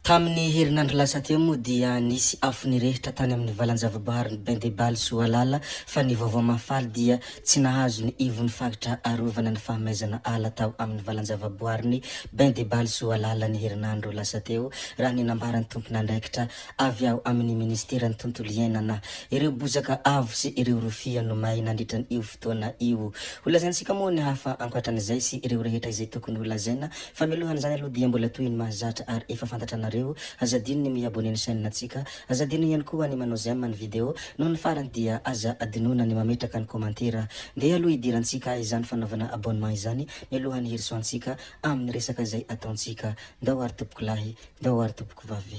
Tamin'ny herinandro lasa teo moa dia nisy afo nirehitra tany amin'ny valanjavaboahary Bain des Bales Soalala fa ny vaovao mafaly dia tsy nahazo ny ivony fagatra arovana ny fahamaizana ala tao amin'ny valanjavaboahary Bain des Bales Soalala ny herinandro lasa teo raha ny nambaran'ny tompon'andraikitra avy ao amin'ny ministera ny tontolo iainana ireo bozaka avo sy ireo rofia no may nandritra ny io fotoana io holazansika moa ny hafa ankoatran'izay sy ireo rehetra izay tokony holazaina fa milohany zany aloha dia mbola toy ny mahazatra ary efa fantatranareo azadino ny miabone ny chaîne natsika azadino ihany koa ny manao j'aime ny video no ny farany dia aza adinona ny mametraka ny komantera ndeha aloha idirantsika izany fanaovana abonnement izany mialohany herisoantsika amin'ny resaka izay ataontsika ndao ary tompoko lahy ndao ary tompoko vavy.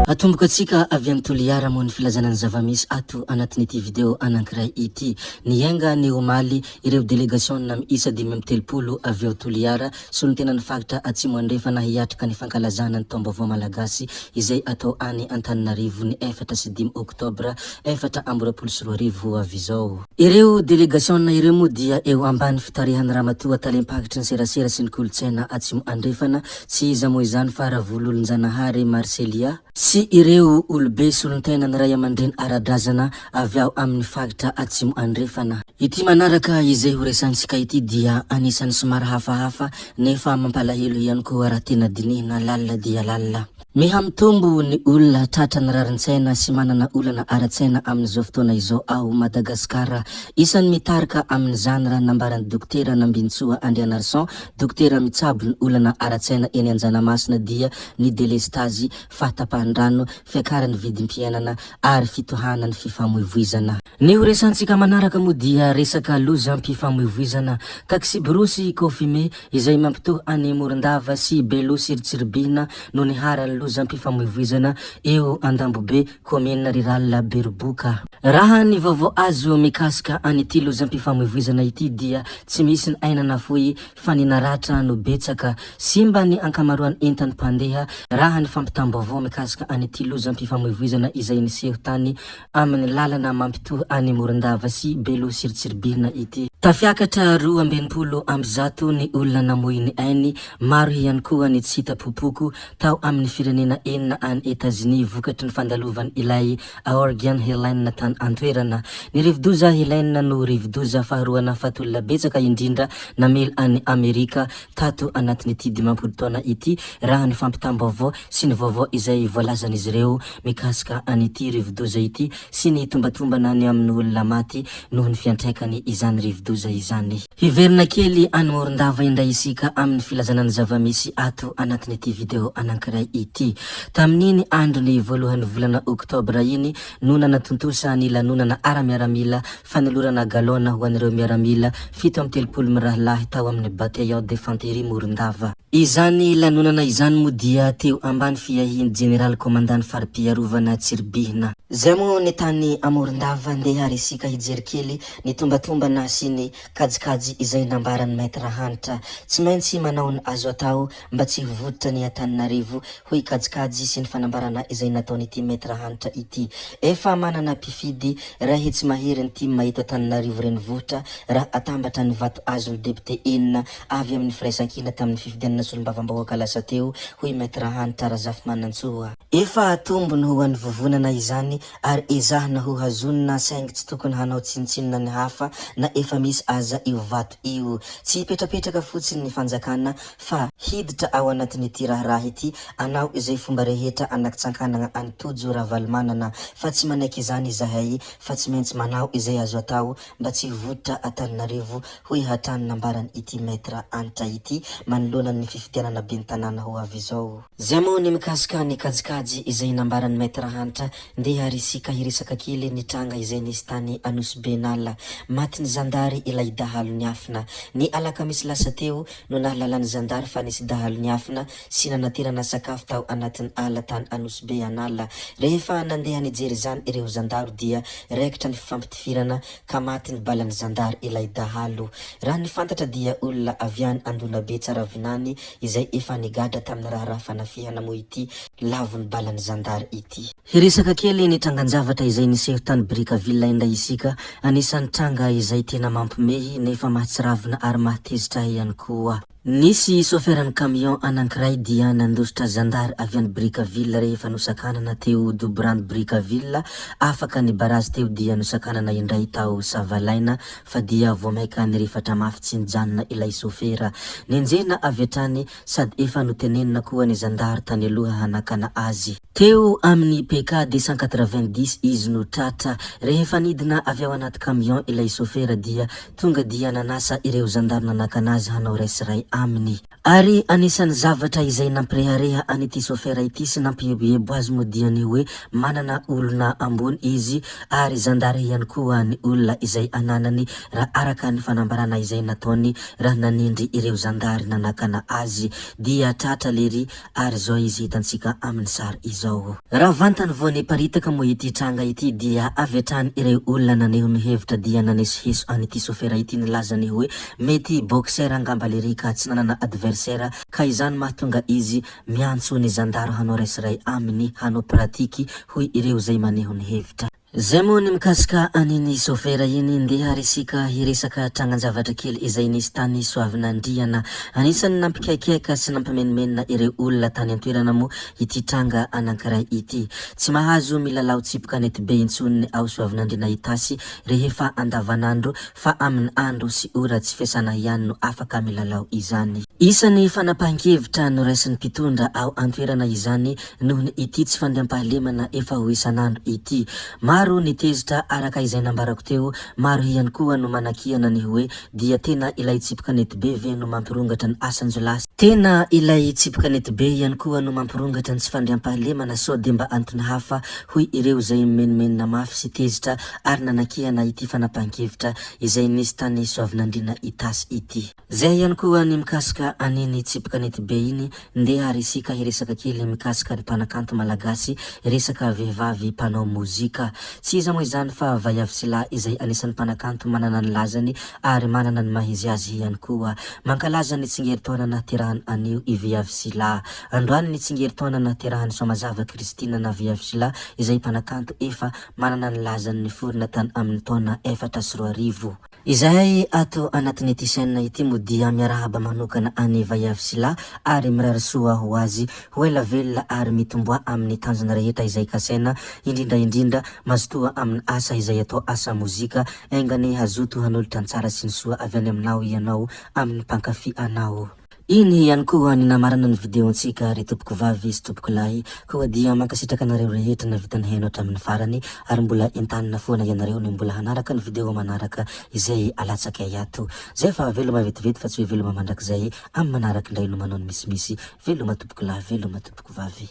Atomboka atsika avy amin'ny toliara mo ny filazana ny zavamisy ato anatin'ity video anankiray ity. Nienga ny omaly ireo delegation na miisa 530 avy ao toliara so ny tena ny fagatra atsimo andrefana hiatrika ny fankalazana ny taom-baovao malagasy izay atao any Antananarivo ny 4 Oktobra 2024 avy izao. Ireo delegation ireo moa dia eo ambany fitarihan'ny ramatoa talempagatra ny serasera sy ny kolotsaina atsimo andrefana tsy iza moa izany fa Ravololonjanahary Marcelia sy ireo olobe solon-tena ny ray aman-dreny aradrazana avy ao amin'ny fagatra atsimo andrefana. Ity manaraka izay ho resansika ity dia anisan'ny somary hafahafa nefa mampalahelo ihany koa raha tena dinihina lalina dia lalina. Mihamtombo ny olona tratra ny rarin-tsaina sy manana olana ara-tsaina amin'izao fotoana izao ao Madagasikara. Isan'ny mitarika amin'izany raha nambaran'ny dokotera Nambintsoa Andrianarson, dokotera mitsabo ny olana ara-tsaina eny Anjanamasina dia ny delestazy fahatapahan-drano, fiakaran'ny vidim-piainana ary fitohanan'ny fifamoivoizana. Ny horesantsika manaraka moa dia resaka lozam-pifamoivoizana taxibrosy kofime izay mampitohy any Morondava sy Belo Siritsiribina no ny harany lozam-pifamoivoizana eo Andambobe commune rurale Beroboka. Raha ny vaovao azo mikasika an'ity lozam-pifamoivoizana ity dia tsy misy ny ainana foy fa ny naratra no betsaka simba ny ankamaroan'ny entany mpandeha raha ny fampitam-baovao mikasika an'ity lozam-pifamoivoizana izay niseho tany amin'ny lalana mampitohy any Morondava sy Belo Siritsiribina ity. Tafiakatra 220 ny olona namoy ny ainy, maro ihany koa ny tsy hita popoko tao amin'ny firenena enina any Etats-Unis vokatry ny fandalovany ilay Aorgian Helena tany antoerana. Ny rivodoza Helena no rivodoza faharoana fatolona betsaka indrindra namely any Amerika tato anatin'ity 20 taona ity raha ny fampitam-baovao sy ny vaovao izay voalazan'izy ireo mikasika an'ity rivodoza ity sy ny tombatombana ny amin'ny olona maty noho ny fiantraikany izany rivodoza izany. Hiverina kely any Morondava indray isika amin'ny filazana ny zavamisy ato anatin'ity video anankiray ity. Tamin'iny andro ny voalohan'ny volana Oktobra iny no nanatontosa ny lanonana ara-miaramila fanolorana galona ho an'ireo miaramila 730 mirahalahy tao amin'ny bataillon d'infanterie Morondava. Izany lanonana izany moa dia teo ambany fiahiny General Commandant Farim-piarovana Tsiribihina. Zay moa ny tany Morondava ndeha resika hijery kely ny tombatombana sy ny kajikajy izay nambaran'ny maître hanitra. Tsy maintsy manao ny azo atao mba tsy hivototra ny Antananarivo ho kajikajy sy ny fanambarana izay nataon'ity maître hanitra ity. Efa manana mpifidy raha hetsy mahery ny team mahita Antananarivo renivohitra raha atambatra ny vato azo ny député enina avy amin'ny firaisankina tamin'ny fifidianana solombavam-bahoaka lasa teo hoy maître hanitra Razafy Manantsoa. Efa tombony ho an'ny vovonana izany ary ezahana ho hazonina saingy tsy tokony hanao tsinitsinina ny hafa na efa misy aza io vato io. Tsy hipetrapetraka fotsiny ny fanjakana fa hiditra ao anatin'ity raharaha ity anao izay fomba rehetra anakitsankanana antojo Ravalomanana fa tsy manaiky izany izahay fa tsy maintsy manao izay azo atao mba tsy hivototra Antananarivo hoy hatrany nambarany ity maître hanitra ity manoloana ny fifidianana ben'ny tanàna ho avy izao. Zay moa ny mikasika ny kajikajy izay nambarany maître hanitra ndeha risika hiresaka kely ny tranga izay nisy tany Anosy Benala. Maty ny zandary ilay dahalo ny afina. Ny alakamisy lasa teo no nahalalany zandary fa nisy dahalo ny afina sy nanaterana sakafo tao anatin'ny ala tany Anosy Benala. Rehefa nandeha nijery zany ireo zandaro dia raikitra ny fifampitifirana ka maty ny balan'ny zandary ilay dahalo. Raha ny fantatra dia olona aviany Andona be Tsaravinany izay efa nigadra tamin'ny raharaha fanafihana mo ity lavony amin'ny balany Zandary ity. Hiresaka kely ny trangan-javatra izay niseho tany Brickaville indray isika, anisan'ny tranga izay tena mampimehy nefa mahatsiravina ary mahatezitra ihany koa. Nisy soferan'ny camion anankiray dia nandositra Zandary avy any Brickaville rehefa nosakanana teo Dobrand Brickaville, afaka ny barazy teo dia nosakanana indray tao Savalaina fa dia voamaika nirefatra mafy tsy nijanona ilay sofera. Nenjena avy hatrany sady efa notenenina koa ny Zandary tany aloha hanakana azy. Teo amin'ny PK 290 izy no tratra, rehefa nidina avy ao anaty camion ilay sofera dia tonga dia nanasa ireo Zandary nanakana azy hanao resiray aminy. Ary anisan'ny zavatra izay nampirehareha an'ity sofera ity sy nampihebohebo azy moa dia ny hoe manana olona ambony izy ary Zandary ihany koa ny olona izay ananany raha araka ny fanambarana izay nataony raha nanindry ireo Zandary nanakana azy dia tratra lery ary zao izy hitantsika amin'ny sary izao. Raha vantany vao niparitaka moa ity tranga ity dia avy hatrany ireo olona naneho ny hevitra dia nanesoheso an'ity sofera ity nilazany hoe mety boxer angamba lery ka tsy nanana adversaire ka izany mahatonga izy miantso ny Zandary hanao resiray aminy hanao pratiky hoy ireo zay maneho ny hevitra. Zay moa ny mikasika an'iny sofera iny ndeha resika hiresaka trangan-javatra kely izay nisy tany Soavinandriana. Anisan'ny nampikaikaika sy nampimenimenina ireo olona tany an-toerana moa ity tranga anankiray ity. Tsy mahazo milalao tsipoka nety be intsony ao Soavinandriana itasy rehefa andavanandro fa amin'ny andro sy ora tsy fiasana ihany no afaka milalao izany. Isan'ny fanapahan-kevitra noraisin'ny mpitondra ao an-toerana izany noho ny ity tsy fandriampahalemana efa ho isanandro ity. Maro ny tezitra araka izay nambarako teo, maro ihany koa no manakihana ny hoe dia tena ilay tsipoka nety be ve no mampirongatra ny asanjolasy. Tena ilay tsipoka nety be ihany koa no mampirongatra ny tsy fandriampahalemana sao de mba antony hafa hoy ireo zay menimenina mafy sy tezitra ary nanakihana ity fanapahan-kevitra izay nisy tany Soavinandriana itasy ity. Zay ihany koa ny mikasika an'iny tsipoka nety be iny ndeha resika hiresaka kely mikasika ny mpanakanto malagasy, resaka vehivavy mpanao mozika. Tsy iza moa izany fa Vaiavy sy Lahy izay anisan'ny mpanakanto manana ny lazany ary manana ny mahizy azy ihany koa. Mankalaza ny tsingeritaona nahaterahany anio i Vaiavy sy Lahy. Androany ny tsingeritaona nahaterahany Soamazava Kristina na Vaiavy sy Lahy izay mpanakanto efa manana ny lazany niforona tany amin'ny taona 2004. Izay ato anatin'ity chaîne ity moa dia miarahaba manokana any Vaiavy sy Lahy ary mirarisoa ho azy ho ela velona ary mitomboa amin'ny tanjona rehetra izay kasaina, indrindra mazotoa amin'ny asa izay atao asa mozika, aingany hazoto hanolotra ny tsara sy ny soa avy any aminao ianao amin'ny mpankafy anao. Iny ihany koa ny namarana ny video antsika ry tompoko vavy sy tompoko lahy koa dia mankasitraka anareo rehetra na vitany hainao hatramin'ny farany ary mbola entanina foana ianareo ny mbola hanaraka ny video manaraka izay alatsaka ato. Zay fa veloma vetivety fa tsy hoe veloma mandrakizay amin'ny manaraka indray no manao ny misimisy. Veloma tompoko lahy, veloma tompoko vavy.